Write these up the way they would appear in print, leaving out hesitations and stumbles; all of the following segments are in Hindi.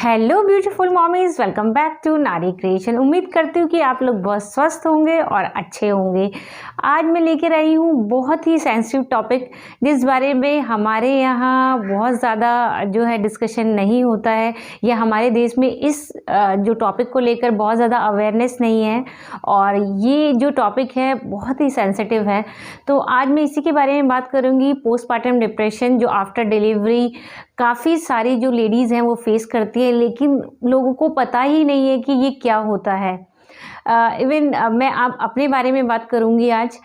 Hello beautiful mommies, welcome back to Nari creation. उम्मीद करती हूँ कि आप लोग बहुत स्वस्थ होंगे और अच्छे होंगे। आज मैं लेकर आई हूँ बहुत ही सेंसिटिव टॉपिक, जिस बारे में हमारे यहाँ बहुत ज़्यादा जो है डिस्कशन नहीं होता है, या हमारे देश में इस जो टॉपिक को लेकर बहुत ज़्यादा अवेयरनेस नहीं है, और ये जो टॉपिक है बहुत ही सेंसिटिव है। तो आज मैं इसी के बारे में बात करूँगी, पोस्टपार्टम डिप्रेशन, जो आफ्टर डिलीवरी काफ़ी सारी जो लेडीज़ हैं वो फेस करती हैं, लेकिन लोगों को पता ही नहीं है कि ये क्या होता है। मैं आप अपने बारे में बात करूंगी आज।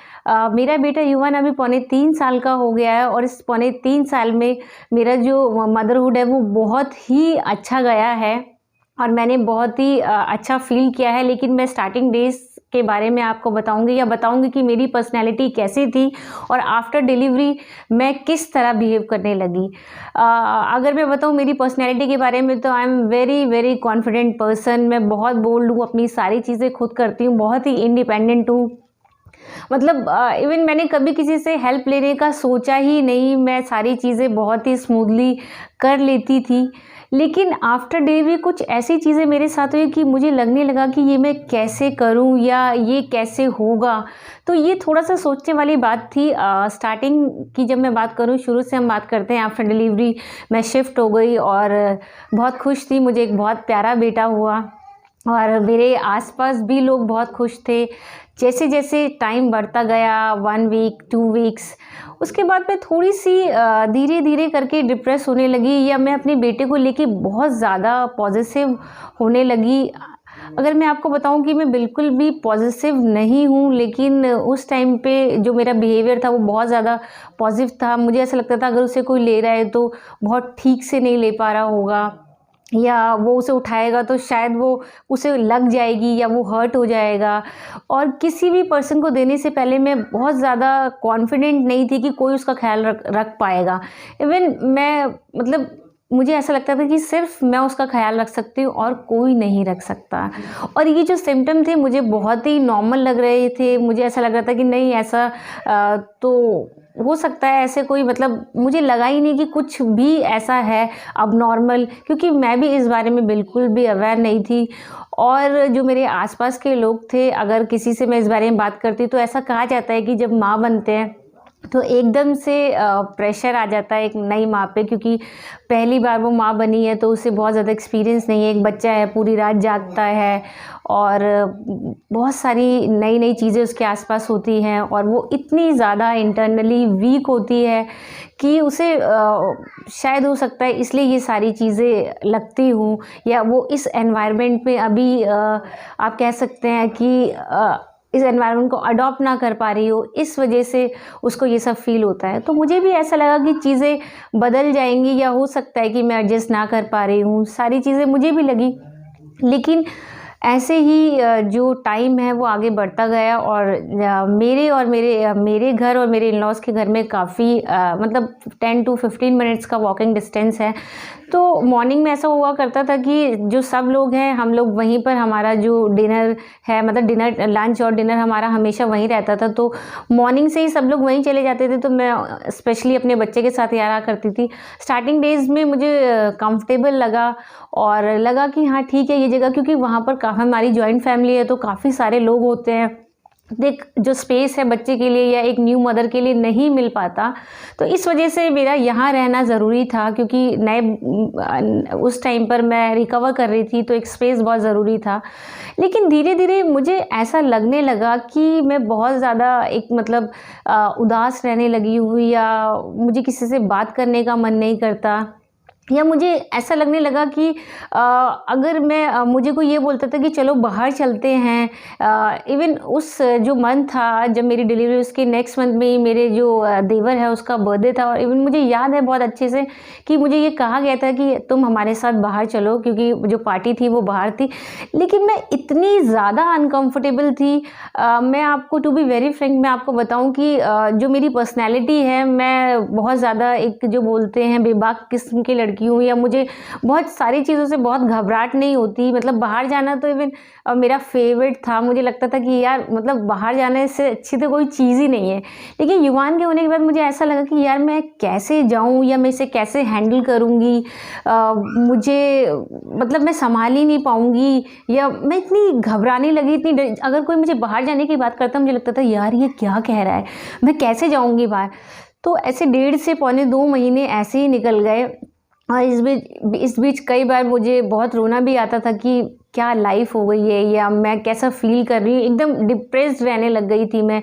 मेरा बेटा युवन अभी 3.25 साल का हो गया है, और इस 3.25 साल में मेरा जो मदरहुड है वो बहुत ही अच्छा गया है, और मैंने बहुत ही अच्छा फील किया है। लेकिन मैं स्टार्टिंग डेज के बारे में आपको बताऊंगी, या बताऊंगी कि मेरी पर्सनैलिटी कैसी थी और आफ्टर डिलीवरी मैं किस तरह बिहेव करने लगी। अगर मैं बताऊं मेरी पर्सनैलिटी के बारे में, तो I am very very confident person. मैं बहुत बोल्ड हूँ, अपनी सारी चीज़ें खुद करती हूँ, बहुत ही इंडिपेंडेंट हूँ। मतलब इवन मैंने कभी किसी से हेल्प लेने का सोचा ही नहीं, मैं सारी चीज़ें बहुत ही स्मूथली कर लेती थी। लेकिन आफ्टर डिलीवरी कुछ ऐसी चीज़ें मेरे साथ हुई कि मुझे लगने लगा कि ये मैं कैसे करूं या ये कैसे होगा। तो ये थोड़ा सा सोचने वाली बात थी। स्टार्टिंग की जब मैं बात करूं, शुरू से हम बात करते हैं। आफ्टर डिलीवरी मैं शिफ्ट हो गई और बहुत खुश थी, मुझे एक बहुत प्यारा बेटा हुआ, और मेरे आसपास भी लोग बहुत खुश थे। जैसे जैसे टाइम बढ़ता गया, 1 वीक 2 वीक्स, उसके बाद मैं थोड़ी सी धीरे धीरे करके डिप्रेस होने लगी, या मैं अपने बेटे को लेके बहुत ज़्यादा पॉजिटिव होने लगी। अगर मैं आपको बताऊं कि मैं बिल्कुल भी पॉजिटिव नहीं हूं, लेकिन उस टाइम पे जो मेरा बिहेवियर था वो बहुत ज़्यादा पॉजिटिव था। मुझे ऐसा लगता था अगर उसे कोई ले रहा है तो बहुत ठीक से नहीं ले पा रहा होगा, या वो उसे उठाएगा तो शायद वो उसे लग जाएगी या वो हर्ट हो जाएगा। और किसी भी पर्सन को देने से पहले मैं बहुत ज़्यादा कॉन्फिडेंट नहीं थी कि कोई उसका ख्याल रख पाएगा। इवन मैं मतलब मुझे ऐसा लगता था कि सिर्फ मैं उसका ख्याल रख सकती हूँ और कोई नहीं रख सकता। और ये जो सिम्टम थे मुझे बहुत ही नॉर्मल लग रहे थे। मुझे ऐसा लग रहा था कि नहीं, ऐसा तो हो सकता है, ऐसे कोई मतलब मुझे लगा ही नहीं कि कुछ भी ऐसा है अब नॉर्मल, क्योंकि मैं भी इस बारे में बिल्कुल भी अवेयर नहीं थी। और जो मेरे आसपास के लोग थे, अगर किसी से मैं इस बारे में बात करती तो ऐसा कहा जाता है कि जब माँ बनते हैं तो एकदम से प्रेशर आ जाता है एक नई माँ पे, क्योंकि पहली बार वो माँ बनी है तो उसे बहुत ज़्यादा एक्सपीरियंस नहीं है। एक बच्चा है, पूरी रात जागता है, और बहुत सारी नई नई चीज़ें उसके आसपास होती हैं, और वो इतनी ज़्यादा इंटरनली वीक होती है कि उसे शायद हो सकता है इसलिए ये सारी चीज़ें लगती हूँ, या वो इस एनवायरनमेंट में अभी आप कह सकते हैं कि इस एनवायरनमेंट को अडॉप्ट ना कर पा रही हो, इस वजह से उसको ये सब फील होता है। तो मुझे भी ऐसा लगा कि चीज़ें बदल जाएंगी, या हो सकता है कि मैं एडजस्ट ना कर पा रही हूँ, सारी चीज़ें मुझे भी लगी। लेकिन ऐसे ही जो टाइम है वो आगे बढ़ता गया, और मेरे घर और मेरे इन-लॉज़ के घर में काफ़ी मतलब 10 to 15 मिनट्स का वॉकिंग डिस्टेंस है। तो मॉर्निंग में ऐसा हुआ करता था कि जो सब लोग हैं, हम लोग वहीं पर, हमारा जो डिनर है, मतलब डिनर, लंच और डिनर हमारा हमेशा वहीं रहता था। तो मॉर्निंग से ही सब लोग वहीं चले जाते थे, तो मैं स्पेशली अपने बच्चे के साथ यहाँ करती थी। स्टार्टिंग डेज़ में मुझे कंफर्टेबल लगा, और लगा कि हाँ ठीक है ये जगह, क्योंकि वहाँ पर हमारी जॉइंट फैमिली है तो काफ़ी सारे लोग होते हैं। देख, जो स्पेस है बच्चे के लिए या एक न्यू मदर के लिए नहीं मिल पाता, तो इस वजह से मेरा यहाँ रहना ज़रूरी था, क्योंकि उस टाइम पर मैं रिकवर कर रही थी, तो एक स्पेस बहुत ज़रूरी था। लेकिन धीरे धीरे मुझे ऐसा लगने लगा कि मैं बहुत ज़्यादा एक मतलब उदास रहने लगी हूँ, या मुझे किसी से बात करने का मन नहीं करता, या मुझे ऐसा लगने लगा कि अगर मैं मुझे कोई ये बोलता था कि चलो बाहर चलते हैं। इवन उस जो मंथ था जब मेरी डिलीवरी, उसके नेक्स्ट मंथ में ही मेरे जो देवर है उसका बर्थडे था, और इवन मुझे याद है बहुत अच्छे से कि मुझे ये कहा गया था कि तुम हमारे साथ बाहर चलो, क्योंकि जो पार्टी थी वो बाहर थी। लेकिन मैं इतनी ज़्यादा अनकम्फर्टेबल थी। मैं आपको, टू बी वेरी फ्रैंक, मैं आपको बताऊँ कि जो मेरी पर्सनैलिटी है, मैं बहुत ज़्यादा एक जो बोलते हैं बेबाक किस्म की लड़की लड़की हूँ या मुझे बहुत सारी चीज़ों से बहुत घबराहट नहीं होती। मतलब बाहर जाना तो इवन मेरा फेवरेट था। मुझे लगता था कि यार मतलब बाहर जाने से अच्छी तो कोई चीज़ ही नहीं है। लेकिन युवान के होने के बाद मुझे ऐसा लगा कि यार मैं कैसे जाऊँ या मैं इसे कैसे हैंडल करूँगी, मुझे मतलब मैं संभाल ही नहीं पाऊँगी या मैं इतनी घबराने लगी, इतनी अगर कोई मुझे बाहर जाने की बात करता मुझे लगता था यार ये क्या कह रहा है, मैं कैसे जाऊँगी बाहर। तो ऐसे 1.5 से पौने 2 महीने ऐसे ही निकल गए और इस बीच कई बार मुझे बहुत रोना भी आता था कि क्या लाइफ हो गई है या मैं कैसा फ़ील कर रही हूँ। एकदम डिप्रेस्ड रहने लग गई थी मैं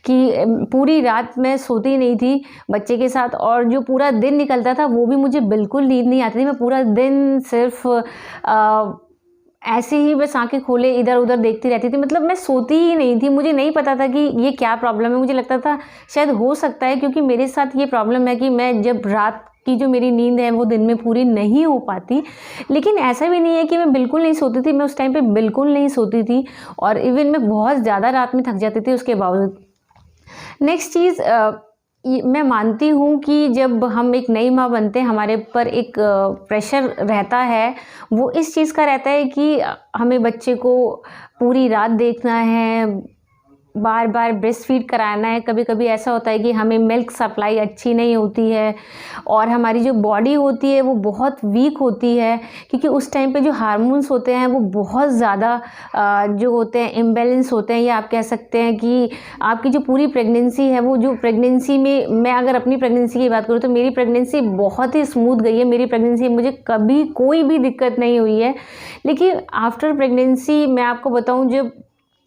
कि पूरी रात मैं सोती नहीं थी बच्चे के साथ, और जो पूरा दिन निकलता था वो भी मुझे बिल्कुल नींद नहीं आती थी। मैं पूरा दिन सिर्फ ऐसे ही बस आंखें खोले इधर उधर देखती रहती थी। मतलब मैं सोती ही नहीं थी। मुझे नहीं पता था कि ये क्या प्रॉब्लम है। मुझे लगता था शायद हो सकता है क्योंकि मेरे साथ ये प्रॉब्लम है कि मैं जब रात की जो मेरी नींद है वो दिन में पूरी नहीं हो पाती। लेकिन ऐसा भी नहीं है कि मैं बिल्कुल नहीं सोती थी। मैं उस टाइम पे बिल्कुल नहीं सोती थी और इवन मैं बहुत ज़्यादा रात में थक जाती थी उसके बावजूद। नेक्स्ट चीज़, मैं मानती हूँ कि जब हम एक नई माँ बनते हैं हमारे ऊपर एक प्रेशर रहता है। वो इस चीज़ का रहता है कि हमें बच्चे को पूरी रात देखना है, बार बार ब्रेस्ट फीड कराना है। कभी कभी ऐसा होता है कि हमें मिल्क सप्लाई अच्छी नहीं होती है और हमारी जो बॉडी होती है वो बहुत वीक होती है क्योंकि उस टाइम पे जो हार्मोन्स होते हैं वो बहुत ज़्यादा जो होते हैं इम्बैलेंस होते हैं। या आप कह सकते हैं कि आपकी जो पूरी प्रेगनेंसी है वो जो प्रेगनेंसी में, मैं अगर अपनी प्रेगनेंसी की बात करूँ तो मेरी प्रेगनेंसी बहुत ही स्मूथ गई है। मेरी प्रेगनेंसी मुझे कभी कोई भी दिक्कत नहीं हुई है। लेकिन आफ्टर प्रेगनेंसी मैं आपको बताऊँ,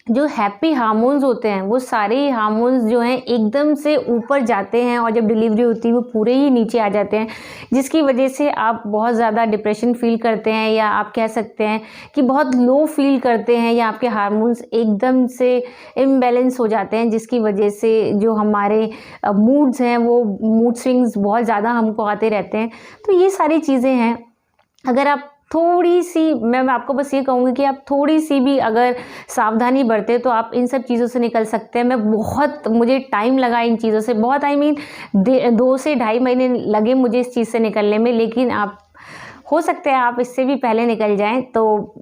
जो हैप्पी हार्मोन्स होते हैं वो सारे हार्मोन्स जो हैं एकदम से ऊपर जाते हैं और जब डिलीवरी होती है वो पूरे ही नीचे आ जाते हैं, जिसकी वजह से आप बहुत ज़्यादा डिप्रेशन फील करते हैं या आप कह सकते हैं कि बहुत लो फील करते हैं या आपके हार्मोन्स एकदम से इम्बैलेंस हो जाते हैं, जिसकी वजह से जो हमारे मूड्स हैं वो मूड स्विंग्स बहुत ज़्यादा हमको आते रहते हैं। तो ये सारी चीज़ें हैं। अगर आप थोड़ी सी, मैं आपको बस ये कहूँगी कि आप थोड़ी सी भी अगर सावधानी बरते तो आप इन सब चीज़ों से निकल सकते हैं। मुझे टाइम लगा इन चीज़ों से, बहुत 2 से 2.5 महीने लगे मुझे इस चीज़ से निकलने में। लेकिन आप हो सकते हैं आप इससे भी पहले निकल जाएं। तो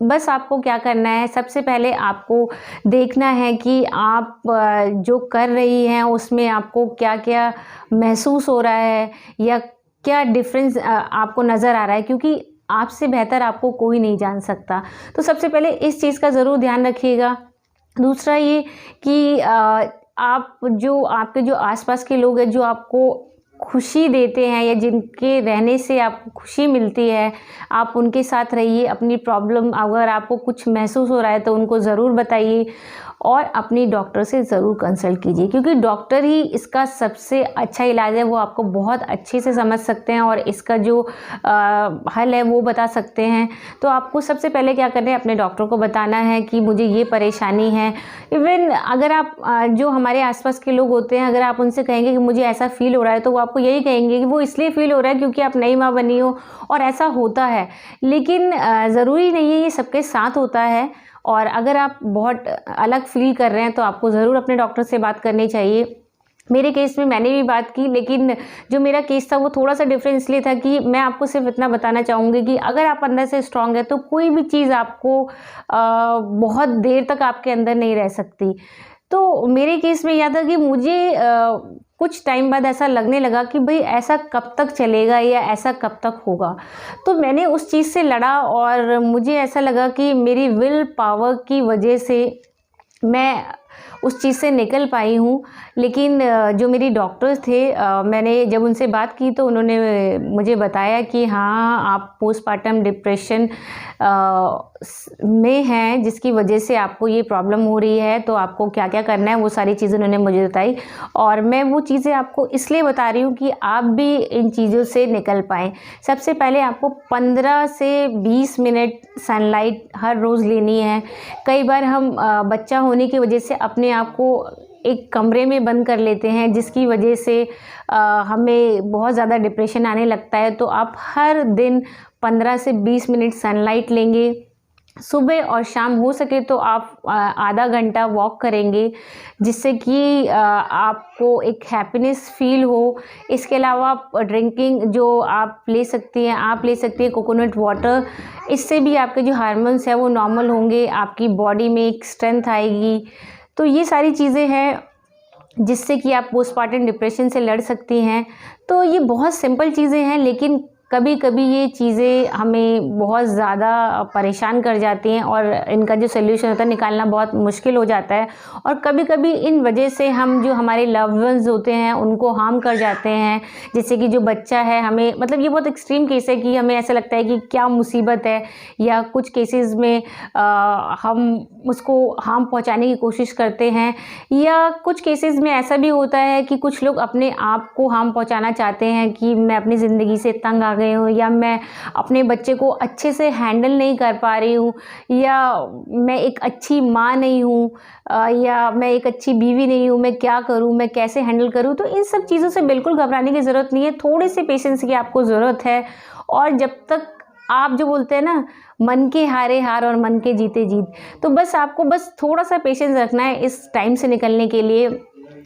बस आपको क्या करना है, सबसे पहले आपको देखना है कि आप जो कर रही हैं उसमें आपको क्या क्या महसूस हो रहा है या क्या डिफरेंस आपको नज़र आ रहा है, क्योंकि आपसे बेहतर आपको कोई नहीं जान सकता। तो सबसे पहले इस चीज़ का ज़रूर ध्यान रखिएगा। दूसरा ये कि आपके जो आसपास के लोग हैं जो आपको खुशी देते हैं या जिनके रहने से आपको खुशी मिलती है, आप उनके साथ रहिए। अपनी प्रॉब्लम अगर आपको कुछ महसूस हो रहा है तो उनको ज़रूर बताइए और अपनी डॉक्टर से ज़रूर कंसल्ट कीजिए, क्योंकि डॉक्टर ही इसका सबसे अच्छा इलाज है। वो आपको बहुत अच्छे से समझ सकते हैं और इसका जो हल है वो बता सकते हैं। तो आपको सबसे पहले क्या करना है, अपने डॉक्टर को बताना है कि मुझे ये परेशानी है। इवन अगर आप जो हमारे आसपास के लोग होते हैं, अगर आप उनसे कहेंगे कि मुझे ऐसा फील हो रहा है, तो वो आपको यही कहेंगे कि वो इसलिए फील हो रहा है क्योंकि आप नई माँ बनी हो और ऐसा होता है। लेकिन ज़रूरी नहीं है ये सबके साथ होता है। और अगर आप बहुत अलग फील कर रहे हैं तो आपको ज़रूर अपने डॉक्टर से बात करनी चाहिए। मेरे केस में मैंने भी बात की, लेकिन जो मेरा केस था वो थोड़ा सा डिफरेंट इसलिए था कि मैं आपको सिर्फ इतना बताना चाहूँगी कि अगर आप अंदर से स्ट्रांग है तो कोई भी चीज़ आपको बहुत देर तक आपके अंदर नहीं रह सकती। तो मेरे केस में यह था कि मुझे कुछ टाइम बाद ऐसा लगने लगा कि भाई ऐसा कब तक चलेगा या ऐसा कब तक होगा। तो मैंने उस चीज़ से लड़ा और मुझे ऐसा लगा कि मेरी विल पावर की वजह से मैं उस चीज़ से निकल पाई हूँ। लेकिन जो मेरी डॉक्टर्स थे, मैंने जब उनसे बात की तो उन्होंने मुझे बताया कि हाँ, आप पोस्टपार्टम डिप्रेशन में हैं, जिसकी वजह से आपको ये प्रॉब्लम हो रही है। तो आपको क्या क्या करना है वो सारी चीज़ें उन्होंने मुझे बताई और मैं वो चीज़ें आपको इसलिए बता रही हूँ कि आप भी इन चीज़ों से निकल पाएँ। सबसे पहले आपको 15 से 20 मिनट सनलाइट हर रोज़ लेनी है। कई बार हम बच्चा होने की वजह से अपने आप को एक कमरे में बंद कर लेते हैं, जिसकी वजह से हमें बहुत ज़्यादा डिप्रेशन आने लगता है। तो आप हर दिन 15 से 20 मिनट सनलाइट लेंगे। सुबह और शाम हो सके तो आप आधा घंटा वॉक करेंगे, जिससे कि आपको एक हैप्पीनेस फील हो। इसके अलावा ड्रिंकिंग जो आप ले सकती हैं कोकोनट वाटर। इससे भी आपके जो हार्मोन्स हैं वो नॉर्मल होंगे, आपकी बॉडी में एक स्ट्रेंथ आएगी। तो ये सारी चीज़ें हैं जिससे कि आप पोस्टपार्टम डिप्रेशन से लड़ सकती हैं। तो ये बहुत सिंपल चीज़ें हैं, लेकिन कभी कभी ये चीज़ें हमें बहुत ज़्यादा परेशान कर जाती हैं और इनका जो सल्यूशन होता है निकालना बहुत मुश्किल हो जाता है। और कभी कभी इन वजह से हम जो हमारे लव्ड वंस होते हैं उनको हार्म कर जाते हैं। जैसे कि जो बच्चा है, हमें मतलब ये बहुत एक्सट्रीम केस है कि हमें ऐसा लगता है कि क्या मुसीबत है, या कुछ केसेस में हम उसको हार्म पहुंचाने की कोशिश करते हैं, या कुछ केसेस में ऐसा भी होता है कि कुछ लोग अपने आप को हार्म पहुंचाना चाहते हैं कि मैं अपनी ज़िंदगी से तंग आ गई हूँ, या मैं अपने बच्चे को अच्छे से हैंडल नहीं कर पा रही हूँ, या मैं एक अच्छी माँ नहीं हूँ, या मैं एक अच्छी बीवी नहीं हूँ, मैं क्या करूँ, मैं कैसे हैंडल करूँ। तो इन सब चीज़ों से बिल्कुल घबराने की ज़रूरत नहीं है, थोड़े से पेशेंस की आपको ज़रूरत है। और जब तक आप जो बोलते हैं ना, मन के हारे हार और मन के जीते जीत, तो बस आपको बस थोड़ा सा पेशेंस रखना है इस टाइम से निकलने के लिए,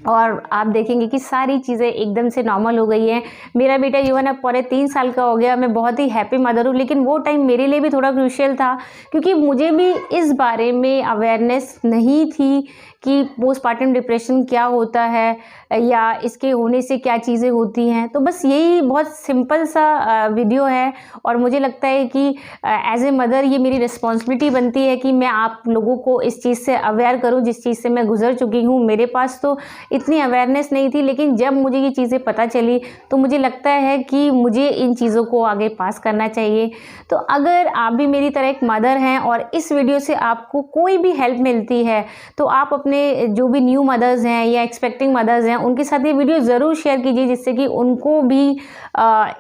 और आप देखेंगे कि सारी चीज़ें एकदम से नॉर्मल हो गई हैं। मेरा बेटा युवन अब पौने 3 साल का हो गया, मैं बहुत ही हैप्पी मदर हूँ, लेकिन वो टाइम मेरे लिए भी थोड़ा क्रूशियल था, क्योंकि मुझे भी इस बारे में अवेयरनेस नहीं थी कि पोस्टपार्टम डिप्रेशन क्या होता है, या इसके होने से क्या चीज़ें होती हैं। तो बस यही बहुत सिंपल सा वीडियो है, और मुझे लगता है कि एज ए मदर ये मेरी रिस्पॉन्सिबिलिटी बनती है कि मैं आप लोगों को इस चीज़ से अवेयर करूं, जिस चीज़ से मैं गुजर चुकी हूं। मेरे पास तो इतनी अवेयरनेस नहीं थी, लेकिन जब मुझे ये चीज़ें पता चली तो मुझे लगता है कि मुझे इन चीज़ों को आगे पास करना चाहिए। तो अगर आप भी मेरी तरह एक मदर हैं और इस वीडियो से आपको कोई भी हेल्प मिलती है, तो आप अपने जो भी न्यू मदर्स हैं या एक्सपेक्टिंग मदर्स हैं उनके साथ ये वीडियो ज़रूर शेयर कीजिए, जिससे कि उनको भी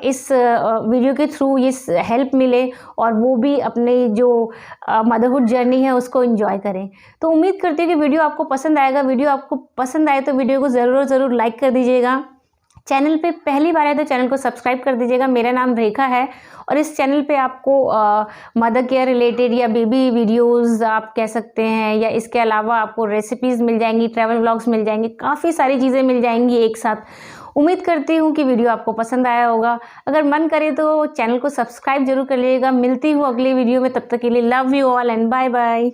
इस वीडियो के थ्रू ये हेल्प मिले और वो भी अपने जो मदरहुड जर्नी है उसको एंजॉय करें। तो उम्मीद करती हूँ कि वीडियो आपको पसंद आएगा। वीडियो आपको पसंद आए तो वीडियो को ज़रूर लाइक कर दीजिएगा। चैनल पे पहली बार है तो चैनल को सब्सक्राइब कर दीजिएगा। मेरा नाम रेखा है और इस चैनल पे आपको मदर केयर रिलेटेड या बेबी वीडियोस आप कह सकते हैं, या इसके अलावा आपको रेसिपीज़ मिल जाएंगी, ट्रैवल व्लॉग्स मिल जाएंगे, काफ़ी सारी चीज़ें मिल जाएंगी एक साथ। उम्मीद करती हूँ कि वीडियो आपको पसंद आया होगा। अगर मन करे तो चैनल को सब्सक्राइब जरूर कर लीजिएगा। मिलती हूँ अगले वीडियो में, तब तक के लिए love you all and bye bye.